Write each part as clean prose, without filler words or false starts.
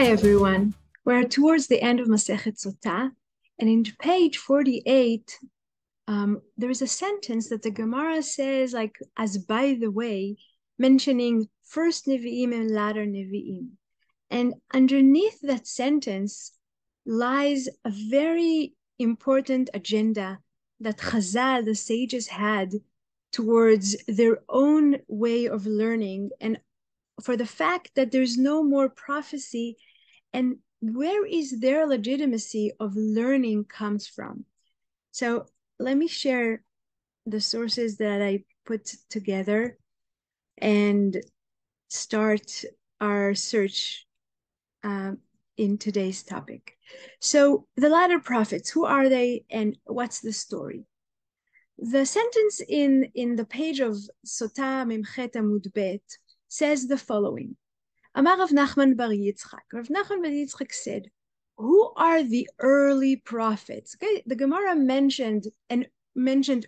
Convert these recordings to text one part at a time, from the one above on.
Hi everyone. We're towards the end of Masechet Sotah, and in page 48, there is a sentence that the Gemara says, like, as by the way, mentioning first Nevi'im and latter Nevi'im. And underneath that sentence lies a very important agenda that Chazal, the sages, had towards their own way of learning, and for the fact that there's no more prophecy, and where is their legitimacy of learning comes from. So let me share the sources that I put together and start our search in today's topic. So the latter prophets, who are they and what's the story? The sentence in the page of Sotah Memchet Amud Bet says the following. Amar Rav Nachman bar Yitzchak. Rav Nachman bar Yitzchak said, who are the early prophets? Okay, the Gemara mentioned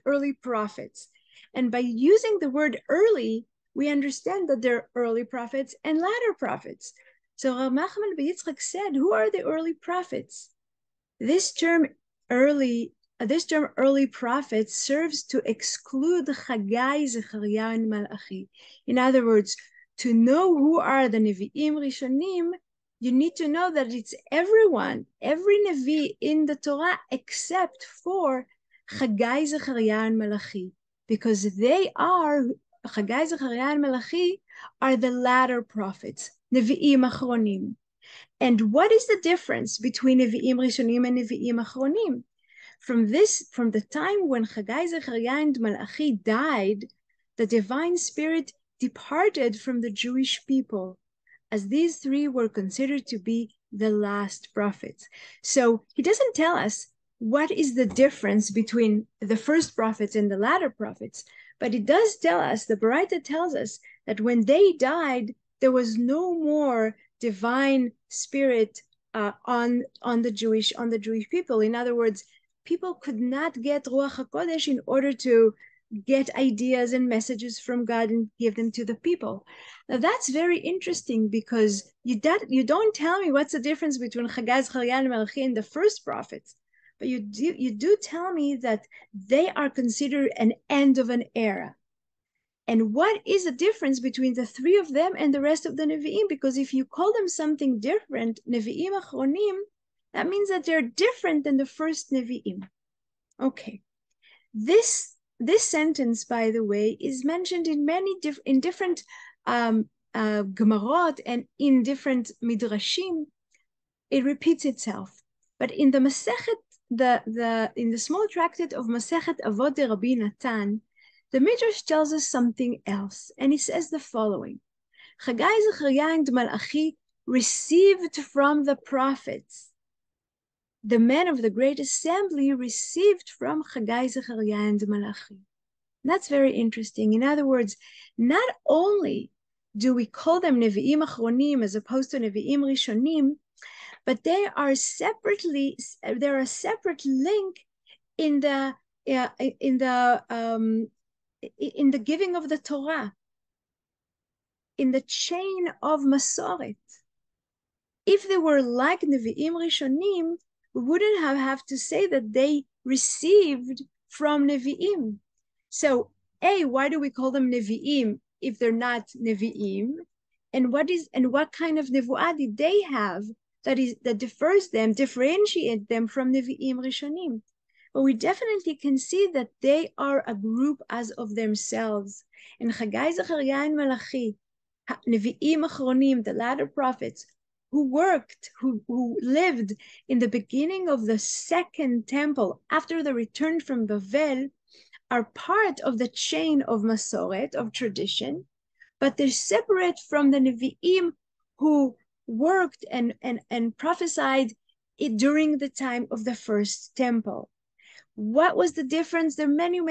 early prophets. And by using the word early, we understand that there are early prophets and latter prophets. So Rav Nachman bar Yitzchak said, who are the early prophets? This term early prophets serves to exclude Chagai, Zechariah, and Malachi. In other words, to know who are the Nevi'im Rishonim, you need to know that it's everyone, every Nevi in the Torah except for Chagai, Zechariah, and Malachi, because Chagai, Zechariah, and Malachi are the latter prophets, Nevi'im Achronim. And what is the difference between Nevi'im Rishonim and Nevi'im Achronim? From the time when Chagai, Zechariah, and Malachi died, the divine spirit departed from the Jewish people, as these three were considered to be the last prophets. So he doesn't tell us what is the difference between the first prophets and the latter prophets, but it does tell us, the Baraita tells us, that when they died, there was no more divine spirit on the Jewish people. In other words, people could not get Ruach HaKodesh in order to get ideas and messages from God and give them to the people. Now that's very interesting, because you don't tell me what's the difference between Chagai, Zechariah, and Malachi and the first prophets, but you do tell me that they are considered an end of an era. And what is the difference between the three of them and the rest of the Nevi'im? Because if you call them something different, Nevi'im Achronim, that means that they're different than the first Nevi'im. Okay, this sentence, by the way, is mentioned in different Gemarot and in different Midrashim. It repeats itself. But in the Masechet, in the small tractate of Masechet Avot de Rabbi Natan, the Midrash tells us something else, and he says the following: Chagai, Zechariah, and Malachi received from the prophets. The men of the great assembly received from Chagai, Zechariah, and Malachi. That's very interesting. In other words, not only do we call them Nevi'im Achronim as opposed to Nevi'im Rishonim, but there are a separate link in the giving of the Torah, in the chain of Masoret. If they were like Nevi'im Rishonim, we wouldn't have to say that they received from Nevi'im. So, why do we call them Nevi'im if they're not Nevi'im? And what kind of Nevu'ah did they have that differentiate them from Nevi'im Rishonim? But we definitely can see that they are a group as of themselves. And Chagai, Zechariah, and Malachi, Nevi'im Achronim, the latter prophets, who lived in the beginning of the second temple after the return from Bavel, are part of the chain of Masoret, of tradition, but they're separate from the Nevi'im who worked and prophesied it during the time of the first temple. What was the difference? There are many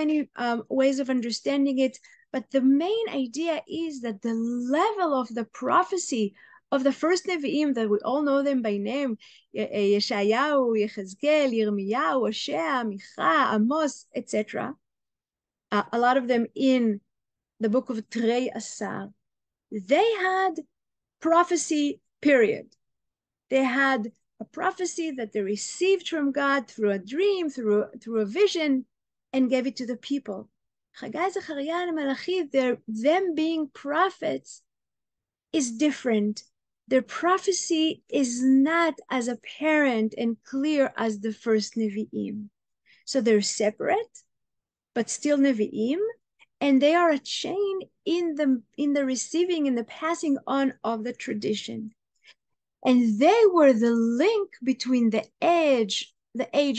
ways of understanding it, but the main idea is that the level of the prophecy of the first Nevi'im, that we all know them by name, Yeshayahu, Yechezkel, Yirmiyahu, Hosea, Micha, Amos, etc., a lot of them in the book of Trei Asar, they had prophecy, period. They had a prophecy that they received from God through a dream, through a vision, and gave it to the people. Chagai, Zechariah, and Malachi, them being prophets is different. Their prophecy is not as apparent and clear as the first Nevi'im. So they're separate, but still Nevi'im, and they are a chain in the receiving and the passing on of the tradition. And they were the link between the age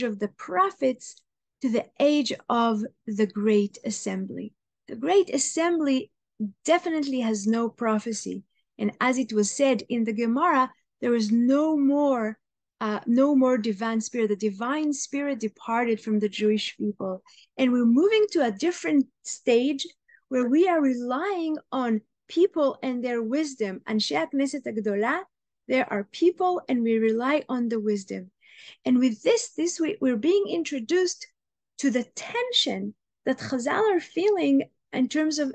of the prophets to the age of the Great Assembly. The Great Assembly definitely has no prophecy. And as it was said in the Gemara, there is no more divine spirit. The divine spirit departed from the Jewish people. And we're moving to a different stage where we are relying on people and their wisdom. Anshe HaKnesset HaGdolah, there are people, and we rely on the wisdom. And with this we're being introduced to the tension that Chazal are feeling in terms of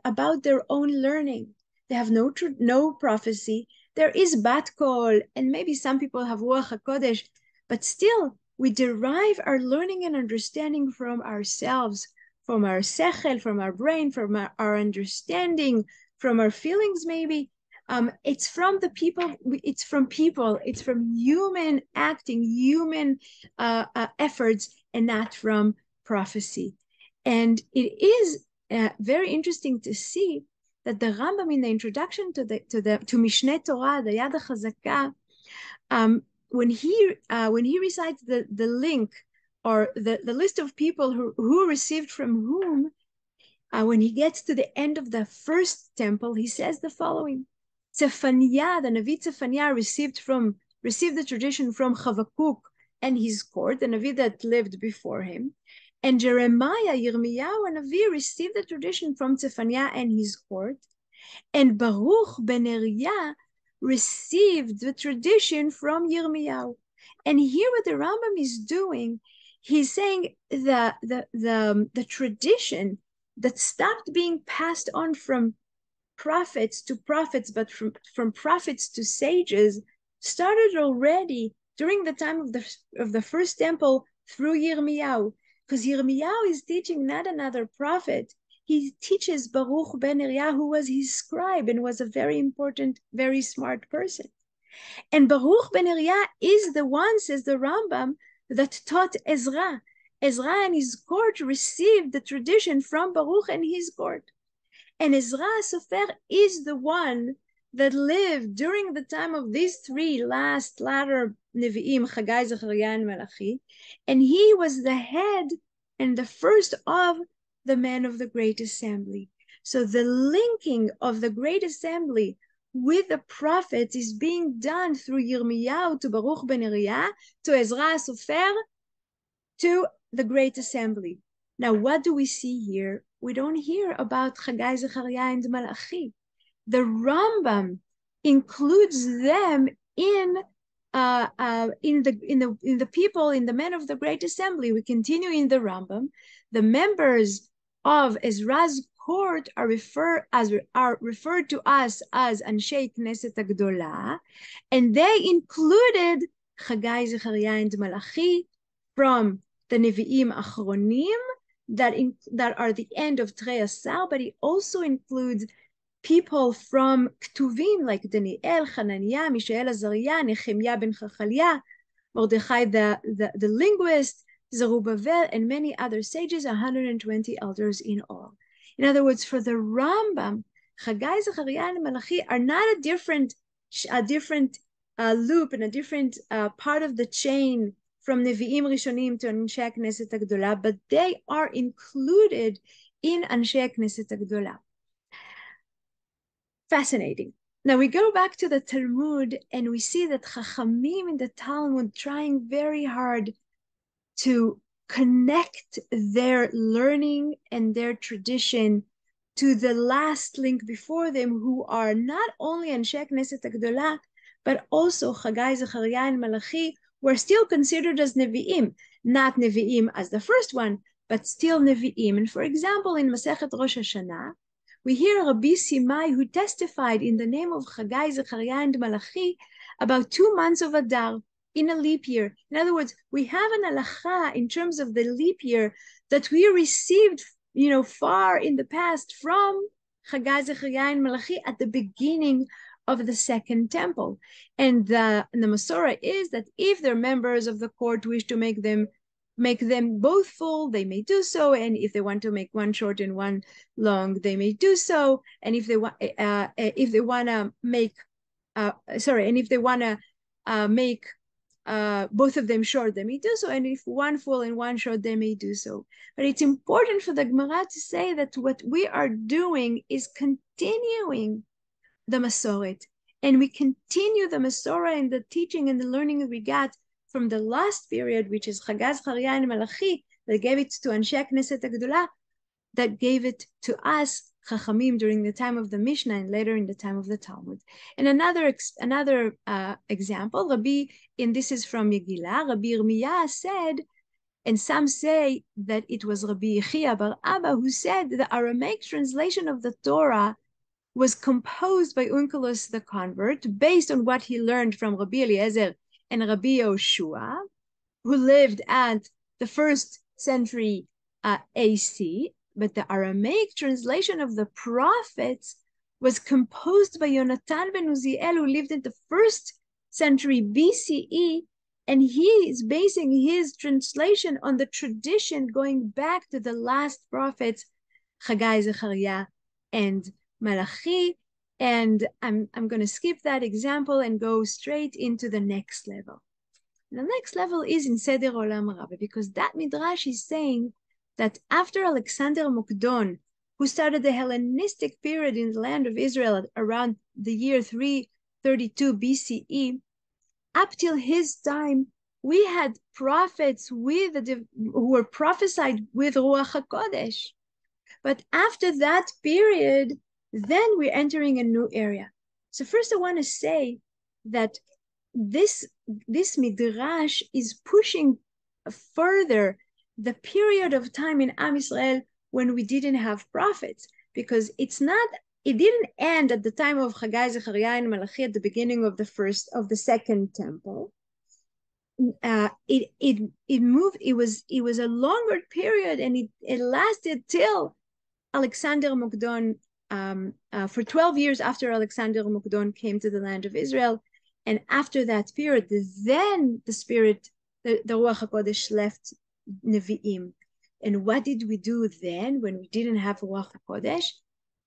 about their own learning. They have no prophecy. There is Bat Kol, and maybe some people have Ruach HaKodesh, but still we derive our learning and understanding from ourselves, from our sechel, from our brain, from our understanding, from our feelings maybe. It's from the people, it's from human acting, human efforts, and not from prophecy. And it is very interesting to see that the Rambam, in the introduction to Mishneh Torah, the Yad HaChazakah, when he recites the link or the list of people who received from whom, when he gets to the end of the first temple, he says the following: Tzefaniah, the Navi Tzefaniah received the tradition from Chavakuk and his court, the Navi that lived before him. And Jeremiah, Yirmiyahu, and Navi received the tradition from Tzefaniah and his court. And Baruch ben Neriah received the tradition from Yirmiyahu. And here what the Rambam is doing, he's saying the tradition that stopped being passed on from prophets to prophets, but from prophets to sages, started already during the time of the first temple through Yirmiyahu. Because Yirmiyahu is teaching not another prophet. He teaches Baruch ben Neriah, who was his scribe and was a very important, very smart person. And Baruch ben Neriah is the one, says the Rambam, that taught Ezra. Ezra and his court received the tradition from Baruch and his court. And Ezra Sofer is the one that lived during the time of these three latter Nevi'im, Chagai, Zechariah, and Malachi, and he was the head and the first of the men of the Great Assembly. So the linking of the Great Assembly with the prophets is being done through Yirmiyahu to Baruch ben Neriah, to Ezra Sofer, to the Great Assembly. Now, what do we see here? We don't hear about Chagai, Zechariah, and Malachi. The Rambam includes them in the people, in the men of the Great Assembly. We continue in the Rambam. The members of Ezra's court are referred to us as Anshe Knesset HaGdolah, and they included Chagai, Zechariah, and Malachi from the Nevi'im Achronim that are the end of Trei Asar, but it also includes people from Ktuvim like Daniel, Hananiah, Mishael, Azariah, Nehemiah ben Chachaliah, Mordechai the linguist, Zerubbabel, and many other sages, 120 elders in all. In other words, for the Rambam, Chagai, Zechariah, and Malachi are not a different loop and a different part of the chain from Nevi'im Rishonim to Anshe Knesset HaGdolah, but they are included in Anshe Knesset HaGdolah. Fascinating. Now we go back to the Talmud and we see that Chachamim in the Talmud trying very hard to connect their learning and their tradition to the last link before them, who are not only Anshe Knesset HaGdolah, but also Chagai, Zechariah, and Malachi, were still considered as Nevi'im, not Nevi'im as the first one, but still Nevi'im. And for example, in Masechet Rosh Hashanah, We hear Rabbi Simai, who testified in the name of Chagai, Zechariah, and Malachi about 2 months of Adar in a leap year. In other words, we have an halacha in terms of the leap year that we received, far in the past from Chagai, Zechariah, and Malachi at the beginning of the second temple. And the Masorah is that if their members of the court wish to make them both full, they may do so. And if they want to make one short and one long, they may do so. And if they want to make make both of them short, they may do so. And if one full and one short, they may do so. But it's important for the Gemara to say that what we are doing is continuing the Masoret. And we continue the Masorah and the teaching and the learning that we got from the last period, which is Chagaz, Zechariah, and Malachi, that gave it to Anshe Knesset HaGedolah, that gave it to us, Chachamim, during the time of the Mishnah and later in the time of the Talmud. And another example, and this is from Megillah, Rabbi Yirmiyah said, and some say that it was Rabbi Yechia bar Abba who said the Aramaic translation of the Torah was composed by Onkelos the convert based on what he learned from Rabbi Eliezer and Rabbi Yoshua, who lived at the 1st century AC, but the Aramaic translation of the prophets was composed by Yonatan ben Uziel, who lived in the 1st century BCE, and he is basing his translation on the tradition going back to the last prophets, Chagai, Zechariah, and Malachi. And I'm going to skip that example and go straight into the next level. The next level is in Seder Olam Rabbah, because that Midrash is saying that after Alexander Mokdon, who started the Hellenistic period in the land of Israel around the year 332 BCE, up till his time, we had prophets who were prophesied with Ruach HaKodesh. But after that period, then we're entering a new area. So first I want to say that this Midrash is pushing further the period of time in Am Yisrael when we didn't have prophets, because it didn't end at the time of Chagai, Zechariah, and Malachi at the beginning of the second temple. It moved. It was a longer period, and it lasted till Alexander Mokdon, for 12 years after Alexander Mokdon came to the land of Israel. And after that period, then the Spirit, the Ruach HaKodesh left Nevi'im. And what did we do then when we didn't have Ruach HaKodesh?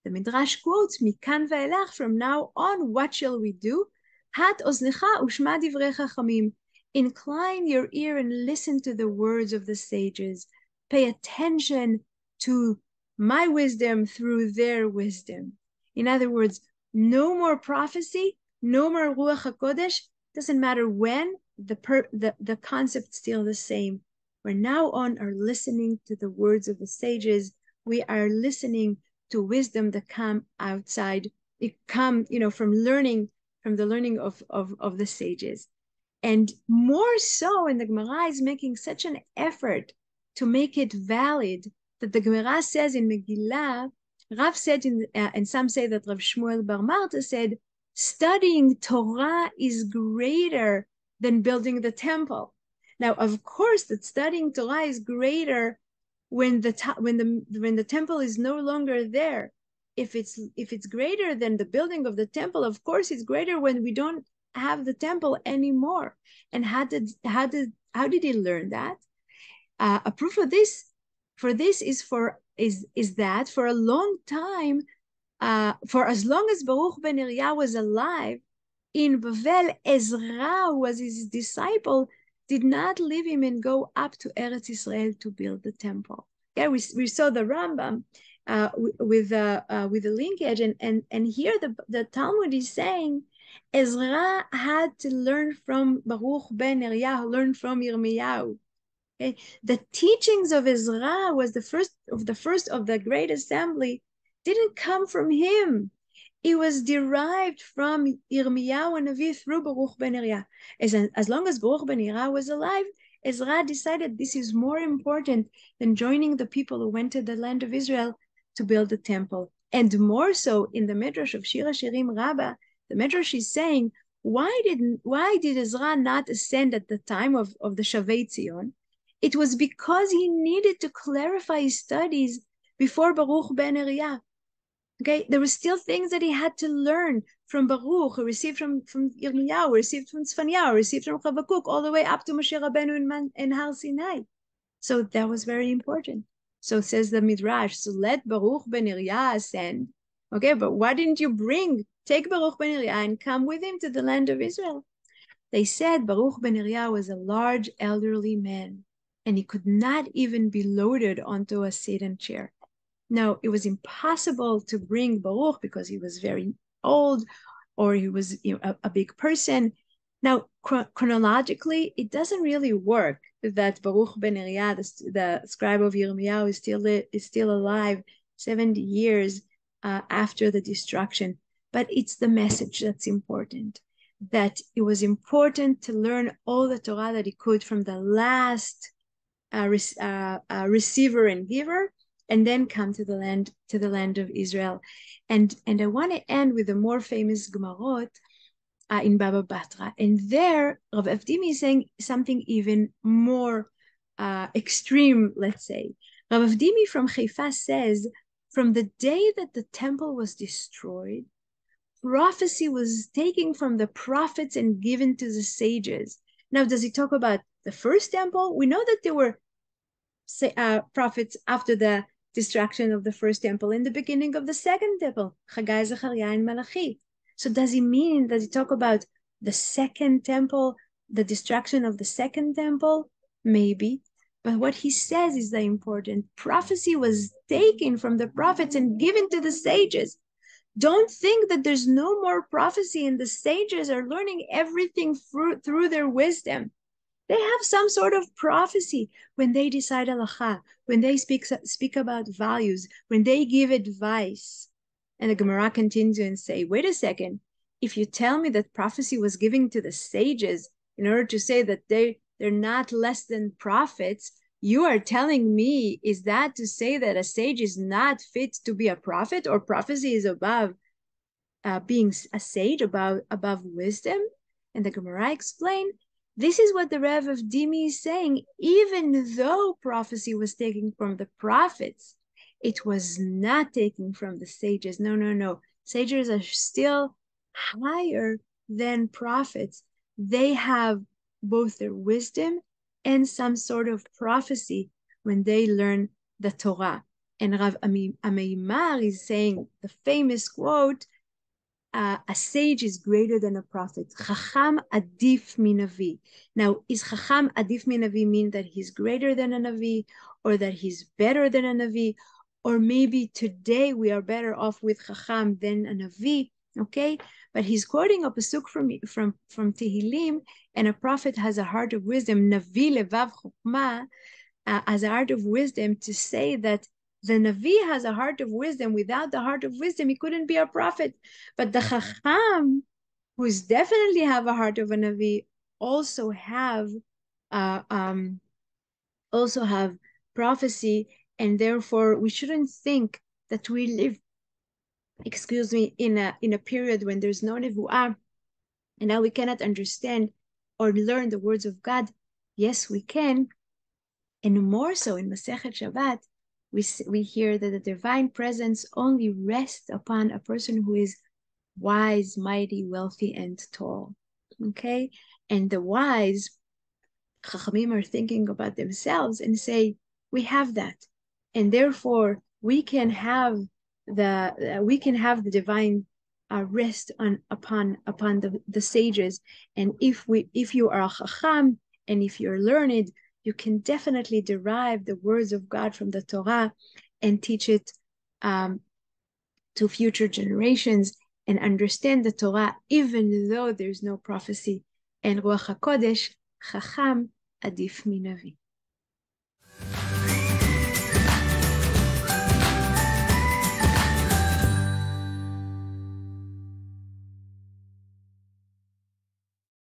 The Midrash quotes, Mikan va'elach, from now on, what shall we do? Hat oznecha ushma divrei chachamim. Incline your ear and listen to the words of the sages. Pay attention to my wisdom through their wisdom. In other words, no more prophecy, no more Ruach HaKodesh. Doesn't matter when, the concept's still the same. We're now on are listening to the words of the sages. We are listening to wisdom that come outside. It come, from the learning of the sages. And more so, and the Gemara is making such an effort to make it valid, that the Gemara says in Megillah, Rav said, and some say that Rav Shmuel bar Marta said, studying Torah is greater than building the temple. Now, of course, that studying Torah is greater when the temple is no longer there. If it's greater than the building of the temple, of course, it's greater when we don't have the temple anymore. And how did he learn that? A proof of this is that for a long time, for as long as Baruch ben Neriah was alive in Bavel, Ezra, who was his disciple, did not leave him and go up to Eretz Israel to build the temple. Yeah, we saw the Rambam with the linkage, and here the Talmud is saying Ezra had to learn from Baruch ben Neriah, who learned from Yirmiyahu. Okay? The teachings of Ezra was the first of the great assembly, didn't come from him. It was derived from Yirmiyahu and Navi through Baruch ben Neriah. As long as Baruch ben Neriah was alive, Ezra decided this is more important than joining the people who went to the land of Israel to build the temple. And more so in the Midrash of Shir HaShirim Rabbah, the Midrash is saying, why did Ezra not ascend at the time of the Shavei Tzion? It was because he needed to clarify his studies before Baruch ben Neriah. Okay, there were still things that he had to learn from Baruch, who received from Yirmiyahu, received from Tzfaniyahu, received from Chavakuk, all the way up to Moshe Rabbeinu in Har Sinai. So that was very important. So says the Midrash, so let Baruch ben Neriah ascend. Okay, but why didn't you take Baruch ben Neriah and come with him to the land of Israel? They said Baruch ben Neriah was a large elderly man, and he could not even be loaded onto a sedan chair. Now, it was impossible to bring Baruch because he was very old or he was a big person. Now, chronologically, it doesn't really work that Baruch ben Neriah, the scribe of Yirmiyahu, is still alive 70 years after the destruction. But it's the message that's important, that it was important to learn all the Torah that he could from the last receiver and giver, and then come to the land of Israel. And I want to end with the more famous Gemarot in Baba Batra. And there, Rav Avdimi is saying something even more extreme, let's say. Rav Avdimi from Haifa says, from the day that the temple was destroyed, prophecy was taken from the prophets and given to the sages. Now, does he talk about the first temple? We know that there were prophets after the destruction of the first temple in the beginning of the second temple, Chagai, Zechariah, and Malachi. So does he mean, does he talk about the second temple, the destruction of the second temple? Maybe. But what he says is the important. Prophecy was taken from the prophets and given to the sages. Don't think that there's no more prophecy and the sages are learning everything through their wisdom. They have some sort of prophecy when they decide halacha, when they speak about values, when they give advice. And the Gemara continues and say, wait a second, if you tell me that prophecy was given to the sages in order to say that they're not less than prophets, you are telling me, is that to say that a sage is not fit to be a prophet, or prophecy is above being a sage, above wisdom? And the Gemara explained, this is what the Rav Avdimi is saying. Even though prophecy was taken from the prophets, it was not taken from the sages. No. Sages are still higher than prophets. They have both their wisdom and some sort of prophecy when they learn the Torah. And Rav Ameimar is saying the famous quote, a sage is greater than a prophet. Chacham adif minavi. Now, is Chacham adif minavi mean that he's greater than a Navi, or that he's better than a Navi, or maybe today we are better off with Chacham than a Navi? Okay, but he's quoting a pasuk from Tehillim, and a prophet has a heart of wisdom. Navi levav chokmah, as a heart of wisdom, to say that the Navi has a heart of wisdom. Without the heart of wisdom, he couldn't be a prophet. But the Chacham, who definitely have a heart of a Navi, also have prophecy, and therefore we shouldn't think that we live, in a period when there's no nevuah, and now we cannot understand or learn the words of God. Yes, we can, and more so in Masechet Shabbat. We hear that the divine presence only rests upon a person who is wise, mighty, wealthy, and tall. Okay? And the wise, Chachamim are thinking about themselves and say, we have that. And therefore, we can have the divine rest upon the sages. And if you are a Chacham, and if you're learned, you can definitely derive the words of God from the Torah and teach it to future generations, and understand the Torah even though there's no prophecy. And Ruach HaKodesh, Chacham adif minavi.